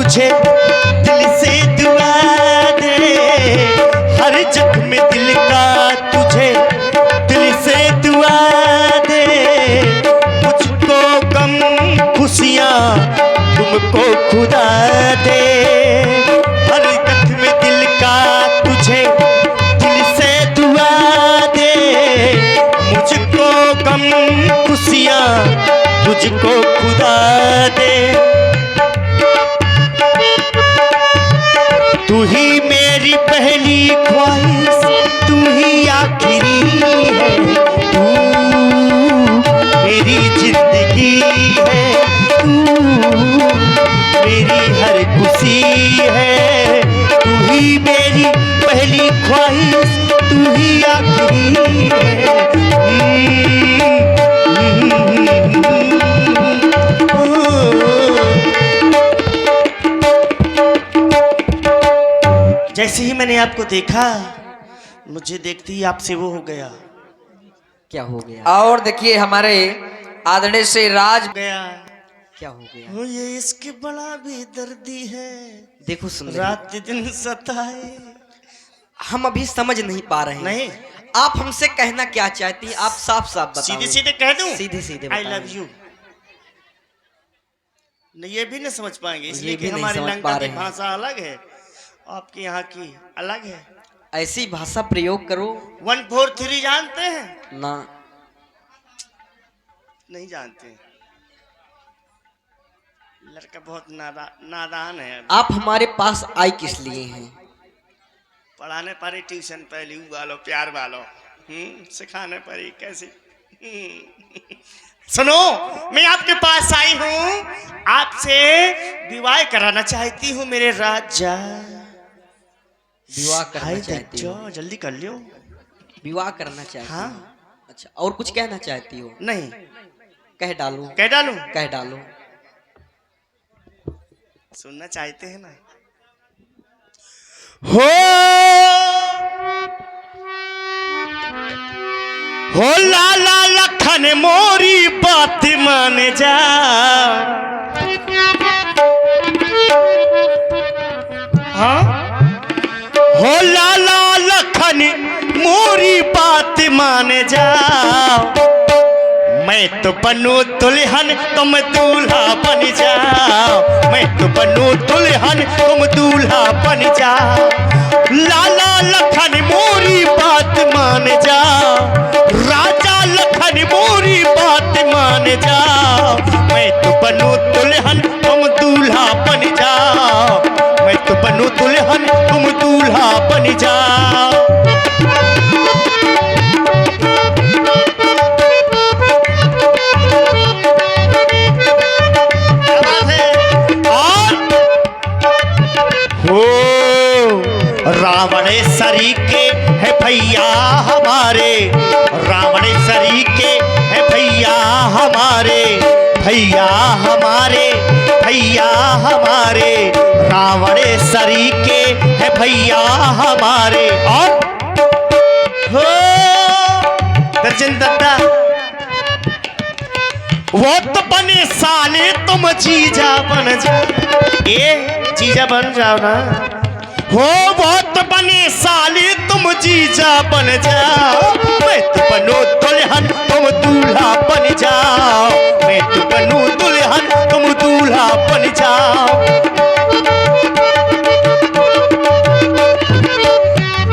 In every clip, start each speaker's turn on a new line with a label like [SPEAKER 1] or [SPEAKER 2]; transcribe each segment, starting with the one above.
[SPEAKER 1] तुझे दिल से दुआ दे, हर जख्म दिल का तुझे दिल से दुआ दे, मुझको गम खुशियाँ तुमको खुदा दे, हर जख्म दिल का तुझे दिल से दुआ दे, मुझको गम खुशियाँ तुझको खुदा दे। तू ही मेरी पहली ख्वाहिश, तू ही आखिरी है, तू मेरी जिंदगी है, तू मेरी हर खुशी है, तू ही मेरी पहली ख्वाहिश, तू ही आखिरी है। जैसे ही मैंने आपको देखा, मुझे देखते ही आपसे वो हो गया।
[SPEAKER 2] क्या हो गया? और देखिए हमारे आदरणीय से राज गया। क्या हो गया?
[SPEAKER 1] वो ये इसके बड़ा भी दर्दी है,
[SPEAKER 2] देखो सुन
[SPEAKER 1] रात दिन सताए।
[SPEAKER 2] हम अभी समझ नहीं पा रहे हैं।
[SPEAKER 1] नहीं,
[SPEAKER 2] आप हमसे कहना क्या चाहती हैं? आप साफ साफ बताओ।
[SPEAKER 1] सीधे सीधे कह दूं?
[SPEAKER 2] सीधे सीधे
[SPEAKER 1] आई लव यू। ये भी नहीं समझ पाएंगे, इसलिए कि
[SPEAKER 2] नहीं
[SPEAKER 1] हमारी
[SPEAKER 2] समझ
[SPEAKER 1] लंका
[SPEAKER 2] पा
[SPEAKER 1] की
[SPEAKER 2] रहे हैं।
[SPEAKER 1] भाषा अलग है, आपके यहाँ की अलग है।
[SPEAKER 2] ऐसी भाषा प्रयोग करो।
[SPEAKER 1] 1 4 3 जानते हैं?
[SPEAKER 2] ना,
[SPEAKER 1] नहीं जानते। लड़का बहुत नादान है।
[SPEAKER 2] आप हमारे पास आए किस लिए हैं?
[SPEAKER 1] पढ़ाने पड़ी, ट्यूशन पहली वालो, प्यार वालो, सिखाने पड़ी कैसे। सुनो, मैं आपके पास आई हूँ, आपसे विवाह कराना चाहती हूँ मेरे राजा।
[SPEAKER 2] विवाह करना चाहती हो?
[SPEAKER 1] जल्दी कर लियो।
[SPEAKER 2] विवाह करना चाहती हो?
[SPEAKER 1] हाँ।
[SPEAKER 2] अच्छा, और कुछ कहना चाहती हो?
[SPEAKER 1] नहीं,
[SPEAKER 2] कह डालूं?
[SPEAKER 1] कह डालूं?
[SPEAKER 2] कह डालो।
[SPEAKER 1] सुनना चाहते हैं ना? हो लाला लखन मोरी बात मान जा, हाँ, हो लाला लखन मोरी बात मान जा, मैं तो बनूं दुल्हन तुम दूल्हा बन जाओ, मैं तो बनूं दुल्हन तुम दूल्हा बन जाओ, लाला लखन मोरी बात मान जाओ, राजा लखन मोरी बात मान जाओ, मैं तो बनूं दुल्हन तुम दूल्हा बन जाओ, मैं तो बनूं दुल्हन तुम दूल्हा बन जाओ। रावणेश्वरी के है भैया हमारे, रावणेश्वरी के है भैया हमारे, भैया हमारे, भैया हमारे, रावणेश्वरी के है भैया हमारे। और हो दर्जन दत्ता, वो तो बने साले तुम जीजा बन जाओ, ये जीजा बन जाओ ना। हो बहुत बने साले तुम जीजा बन जाओ, मैं तो बनूं दुल्हन तुम दूल्हा बन जाओ, मैं तो बनूं दुल्हन तुम दूल्हा बन जाओ।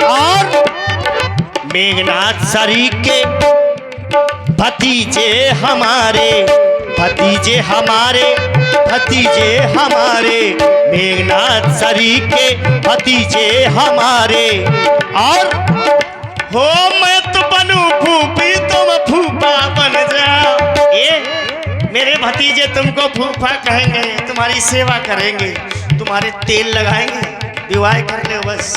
[SPEAKER 1] और मेघनाथ सरी के भतीजे हमारे, भतीजे हमारे, भतीजे हमारे, मेघनाथ सरी के भतीजे हमारे। और हो मैं तो बनूं फूफी तुम फूफा बन जाओ, ये मेरे भतीजे तुमको फूफा कहेंगे, तुम्हारी सेवा करेंगे, तुम्हारे तेल लगाएंगे, विवाह कर ले बस।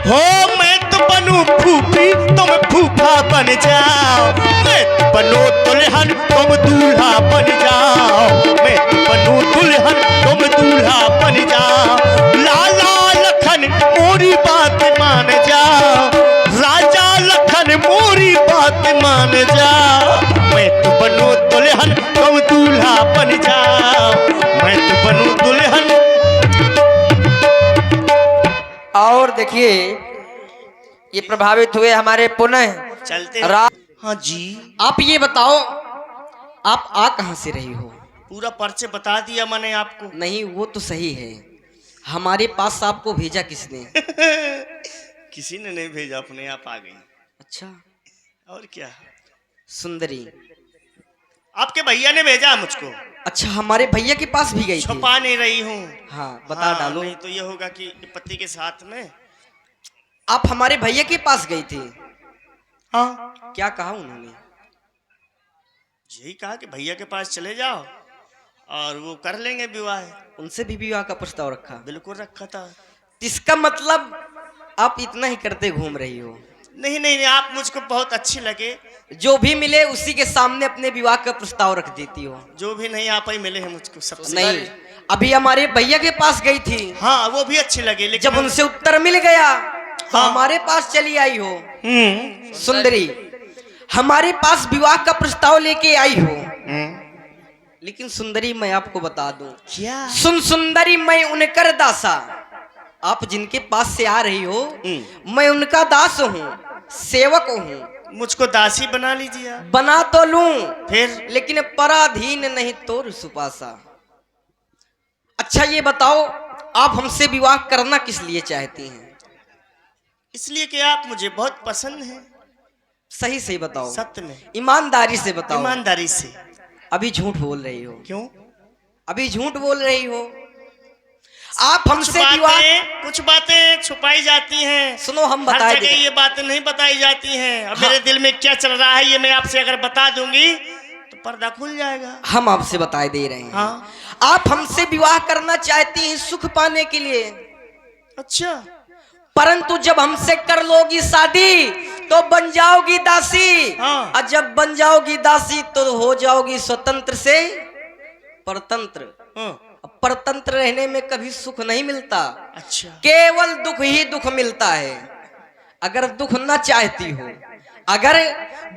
[SPEAKER 1] हो मैं तो बनूं फूफी तुम फूफा बन जाओ, मैं तो बनूं दुल्हन तुम दूल्हा बन जाओ, मैं तो बनूं दुल्हन तुम दूल्हा बन जाओ, लाला लखन मोरी बात मान जाओ, राजा लखन मोरी बात मान जाओ, मैं तो बनूं दुल्हन तुम दूल्हा बन जाओ, मैं तो बनूं दुल्हन
[SPEAKER 2] देखिए ये प्रभावित हुए हमारे पुनः
[SPEAKER 1] चलते
[SPEAKER 2] रा...
[SPEAKER 1] हाँ जी,
[SPEAKER 2] आप ये बताओ आप आ कहां से रही हो?
[SPEAKER 1] पूरा परिचय बता दिया मैंने आपको।
[SPEAKER 2] नहीं वो तो सही है, हमारे पास आपको भेजा किसने?
[SPEAKER 1] किसी ने नहीं भेजा, अपने आप आ गई।
[SPEAKER 2] अच्छा,
[SPEAKER 1] और क्या?
[SPEAKER 2] सुंदरी
[SPEAKER 1] आपके भैया ने भेजा मुझको।
[SPEAKER 2] अच्छा, हमारे भैया के पास भी गई थी?
[SPEAKER 1] छुपा नहीं रही हूँ।
[SPEAKER 2] हाँ बता डालो।
[SPEAKER 1] नहीं तो ये होगा कि पति के साथ में।
[SPEAKER 2] आप हमारे भैया के पास गई थी?
[SPEAKER 1] हाँ।
[SPEAKER 2] क्या कहा उन्होंने?
[SPEAKER 1] यही कहा कि भैया के पास चले जाओ और वो कर लेंगे विवाह।
[SPEAKER 2] उनसे भी विवाह का प्रस्ताव रखा?
[SPEAKER 1] बिल्कुल रखा था।
[SPEAKER 2] इसका मतलब आप इतना ही करते घूम रही हो?
[SPEAKER 1] नहीं नहीं, आप मुझको बहुत अच्छी लगे,
[SPEAKER 2] जो भी मिले उसी के सामने अपने विवाह का प्रस्ताव रख देती हो।
[SPEAKER 1] जो भी नहीं आप ही मिले हैं मुझको सबसे।
[SPEAKER 2] नहीं, अभी हमारे भैया के पास गई थी।
[SPEAKER 1] हाँ वो भी अच्छी लगे, लेकिन
[SPEAKER 2] जब उनसे उत्तर मिल गया तो
[SPEAKER 1] हाँ।
[SPEAKER 2] हमारे पास चली आई हो। सुंदरी, हमारे पास विवाह का प्रस्ताव लेके आई हो। लेकिन सुंदरी मैं आपको बता दूं,
[SPEAKER 1] क्या?
[SPEAKER 2] सुन सुंदरी, मैं उनकर दासा, आप जिनके पास से आ रही हो मैं उनका दास हूँ, सेवक हूँ।
[SPEAKER 1] मुझको दासी बना लीजिए।
[SPEAKER 2] बना तो लूं,
[SPEAKER 1] फिर
[SPEAKER 2] लेकिन पराधीन नहीं तोर सुपासा। अच्छा ये बताओ आप हमसे विवाह करना किस लिए चाहती हैं?
[SPEAKER 1] इसलिए कि आप मुझे बहुत पसंद हैं।
[SPEAKER 2] सही सही बताओ,
[SPEAKER 1] सत्य में,
[SPEAKER 2] ईमानदारी से बताओ।
[SPEAKER 1] ईमानदारी से।
[SPEAKER 2] अभी झूठ बोल रही हो?
[SPEAKER 1] क्यों?
[SPEAKER 2] अभी झूठ बोल रही हो। आप हमसे विवाह,
[SPEAKER 1] कुछ बातें छुपाई जाती हैं।
[SPEAKER 2] सुनो हम
[SPEAKER 1] हर
[SPEAKER 2] बता
[SPEAKER 1] जगह
[SPEAKER 2] दें।
[SPEAKER 1] ये बातें नहीं बताई जाती हैं। अब
[SPEAKER 2] हाँ।
[SPEAKER 1] मेरे दिल में क्या चल रहा है ये मैं आपसे अगर बता दूंगी तो पर्दा खुल जाएगा।
[SPEAKER 2] हम आपसे बताए दे रहे हैं।
[SPEAKER 1] हाँ।
[SPEAKER 2] आप हमसे विवाह करना चाहती हैं सुख पाने के लिए।
[SPEAKER 1] अच्छा,
[SPEAKER 2] परंतु जब हमसे कर लोगी शादी तो बन जाओगी दासी।
[SPEAKER 1] हाँ।
[SPEAKER 2] और जब बन जाओगी दासी तो हो जाओगी स्वतंत्र से परतंत्र।
[SPEAKER 1] हाँ।
[SPEAKER 2] परतंत्र रहने में कभी सुख नहीं मिलता,
[SPEAKER 1] अच्छा,
[SPEAKER 2] केवल दुख ही दुख मिलता है। अगर दुख न चाहती हो, अगर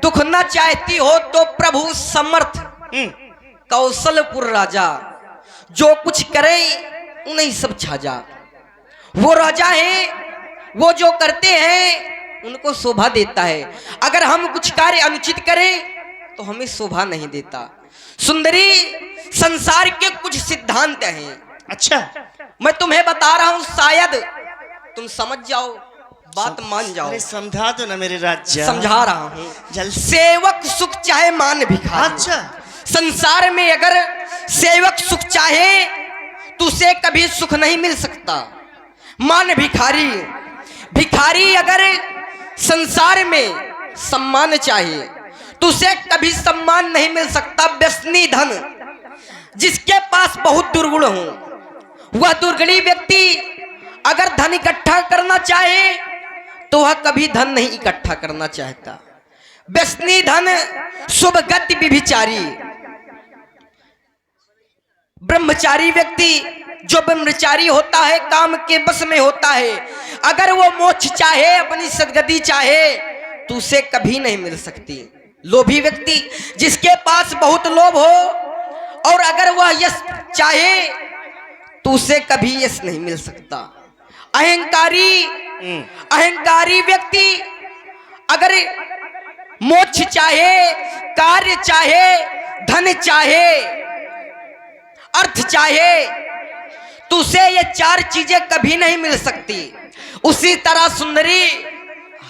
[SPEAKER 2] दुख न चाहती हो तो प्रभु समर्थ कौशलपुर राजा जो कुछ करे उन्हीं सब छाजा। वो राजा है, वो जो करते हैं उनको शोभा देता है। अगर हम कुछ कार्य अनुचित करें तो हमें शोभा नहीं देता। सुंदरी, संसार के कुछ सिद्धांत हैं।
[SPEAKER 1] अच्छा,
[SPEAKER 2] मैं तुम्हें बता रहा हूं, शायद तुम समझ जाओ, बात मान जाओ।
[SPEAKER 1] अरे समझा दो ना मेरे राजा।
[SPEAKER 2] समझा रहा हूं।
[SPEAKER 1] जल्द।
[SPEAKER 2] सेवक सुख चाहे मान भिखारी।
[SPEAKER 1] अच्छा,
[SPEAKER 2] संसार में अगर सेवक सुख चाहे तो उसे कभी सुख नहीं मिल सकता। मान भिखारी, भिखारी अगर संसार में सम्मान चाहे तो उसे कभी सम्मान नहीं मिल सकता। व्यसनी धन, जिसके पास बहुत दुर्गुण हो, वह दुर्गुणी व्यक्ति अगर धन इकट्ठा करना चाहे तो वह कभी धन नहीं इकट्ठा करना चाहता। व्यसनी धन, शुभ गति विभिचारी। ब्रह्मचारी व्यक्ति, जो ब्रह्मचारी होता है काम के बस में होता है, अगर वो मोक्ष चाहे, अपनी सद्गति चाहे तो उसे कभी नहीं मिल सकती। लोभी व्यक्ति, जिसके पास बहुत लोभ हो और अगर वह यश चाहे तो उसे कभी यश नहीं मिल सकता। अहंकारी, अहंकारी व्यक्ति अगर मोक्ष चाहे, कार्य चाहे, धन चाहे, अर्थ चाहे तो उसे ये चार चीजें कभी नहीं मिल सकती। उसी तरह सुंदरी,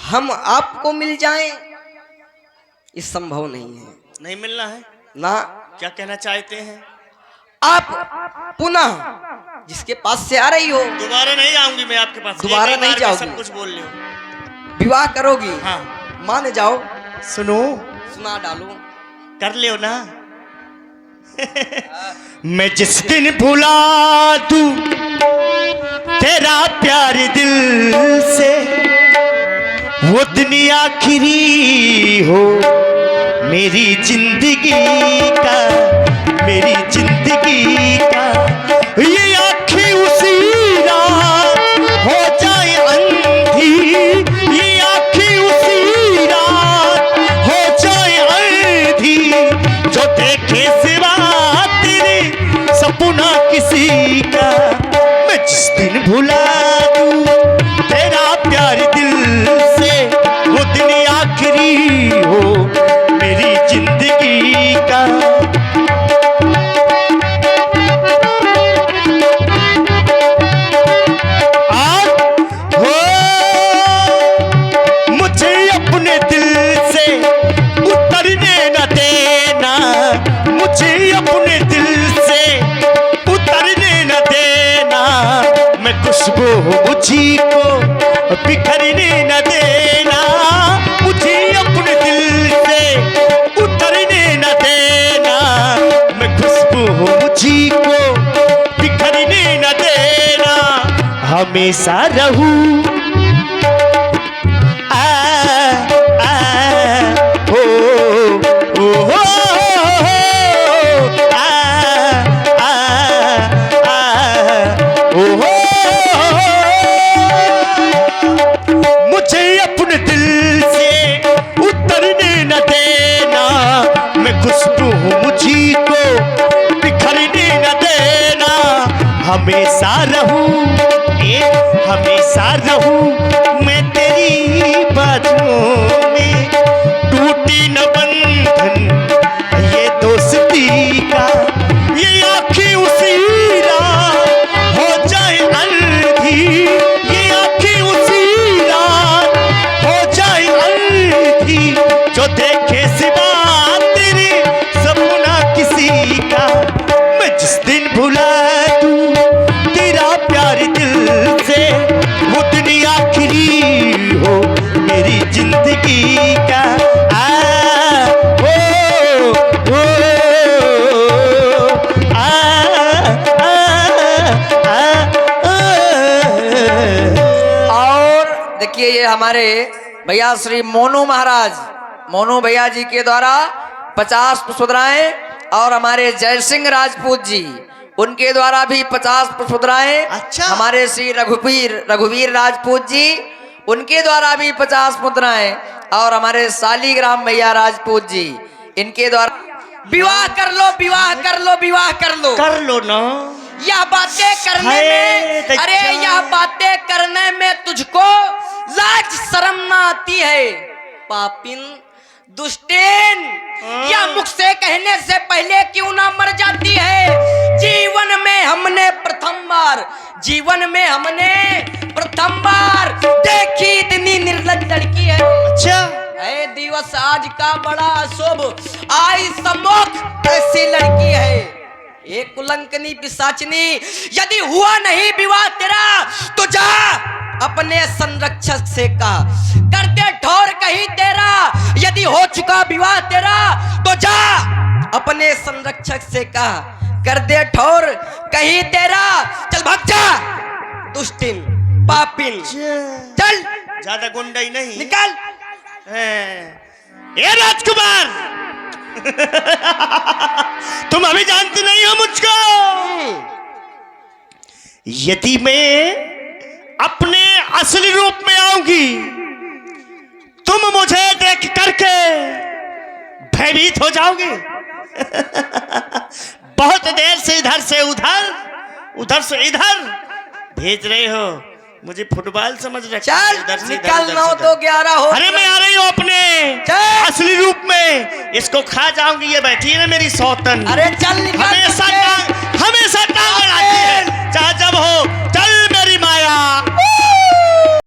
[SPEAKER 2] हम आपको मिल जाएं ये संभव नहीं है।
[SPEAKER 1] नहीं मिलना है
[SPEAKER 2] ना।
[SPEAKER 1] क्या कहना चाहते हैं?
[SPEAKER 2] आप पुनः जिसके पास से आ रही हो,
[SPEAKER 1] दोबारा नहीं आऊंगी मैं आपके पास।
[SPEAKER 2] दोबारा नहीं जाओगी।
[SPEAKER 1] सब कुछ बोल रही हूँ।
[SPEAKER 2] विवाह करोगी?
[SPEAKER 1] हाँ।
[SPEAKER 2] मान जाओ।
[SPEAKER 1] सुनो,
[SPEAKER 2] सुना डालो।
[SPEAKER 1] कर लियो ना। मैं जिस दिन भुला दूं तेरा प्यार दिल से, वो दुनिया आखिरी हो मेरी जिंदगी का, मेरी जिंदगी का। ये आँखें उसी रात हो जाए अंधी, ये आँखें उसी रात हो जाए अंधी, जो देखे सिवा तेरे सपना किसी का। मैं जिस दिन भुला दूं तेरा खुशबू मुझी को बिखरने न देना, मुझे अपने दिल से उतरने न देना। मैं खुशबू मुझी को बिखरने न देना, हमेशा रहूं मुझे अपने दिल से उतरने न देना। मैं खुशबू मुझी को बिखरने न देना, हमेशा रहूं हमेशा रहूं मैं तेरी बाजुओं में। टूटी न बंधन ये दोस्ती का, ये आँखें उसी रात हो जाए अंधी, ये आँखें उसी रात हो जाए अंधी। जो देखे सिवा तेरे सपना किसी का, मैं जिस दिन भुला दूं तेरा प्यार दिल से, वो दिन आखिरी हो मेरी जिंदगी का।
[SPEAKER 2] देखिए ये हमारे भैया श्री मोनू महाराज, मोनू भैया जी के द्वारा 50 पुष्पद्राएं, और हमारे जय सिंह राजपूत जी उनके द्वारा भी 50 पुष्पद्राएं।
[SPEAKER 1] अच्छा।
[SPEAKER 2] हमारे श्री रघुवीर राजपूत जी उनके द्वारा भी 50 मुद्राएं, और हमारे शालीग्राम भैया राजपूत जी इनके द्वारा। विवाह कर लो, विवाह कर लो, विवाह कर लो,
[SPEAKER 1] कर लो ना।
[SPEAKER 2] यह बातें करने में, अरे यह बातें करने में तुझको लाज शर्म ना आती है पापिन दुष्टेन। यह मुख से कहने से पहले क्यों ना मर जाती है। जीवन में हमने प्रथम बार देखी इतनी निर्लज लड़की है।
[SPEAKER 1] अच्छा।
[SPEAKER 2] ऐ दिवस आज का बड़ा अशुभ, आई सम्मुख ऐसी लड़की है, एक कुलंकनी पिशाचिनी। यदि हुआ नहीं विवाह तेरा तो जा अपने संरक्षक से कहा, कर दे ठौर कहीं तेरा। यदि हो चुका विवाह तेरा तो जा अपने संरक्षक से कहा, कर दे ठौर कहीं तेरा। चल भाग जा दुष्टिन पापिन, चल।
[SPEAKER 1] ज्यादा गुंडा ही नहीं,
[SPEAKER 2] निकल।
[SPEAKER 1] ए राजकुमार, तुम अभी जानते नहीं हो मुझको। यदि मैं अपने असली रूप में आऊंगी, तुम मुझे देख करके भयभीत हो जाओगे। बहुत देर से इधर से उधर, उधर से इधर भेज रहे हो, मुझे फुटबॉल समझ रहे।
[SPEAKER 2] चल निकल, 9 तो 11 हो।
[SPEAKER 1] अरे मैं आ रही हूँ अपने असली रूप में, इसको खा जाऊंगी। ये बैठी है ना मेरी सौतन।
[SPEAKER 2] अरे चल निकल,
[SPEAKER 1] हमेशा टांग अड़ाती है, चाहे जब हो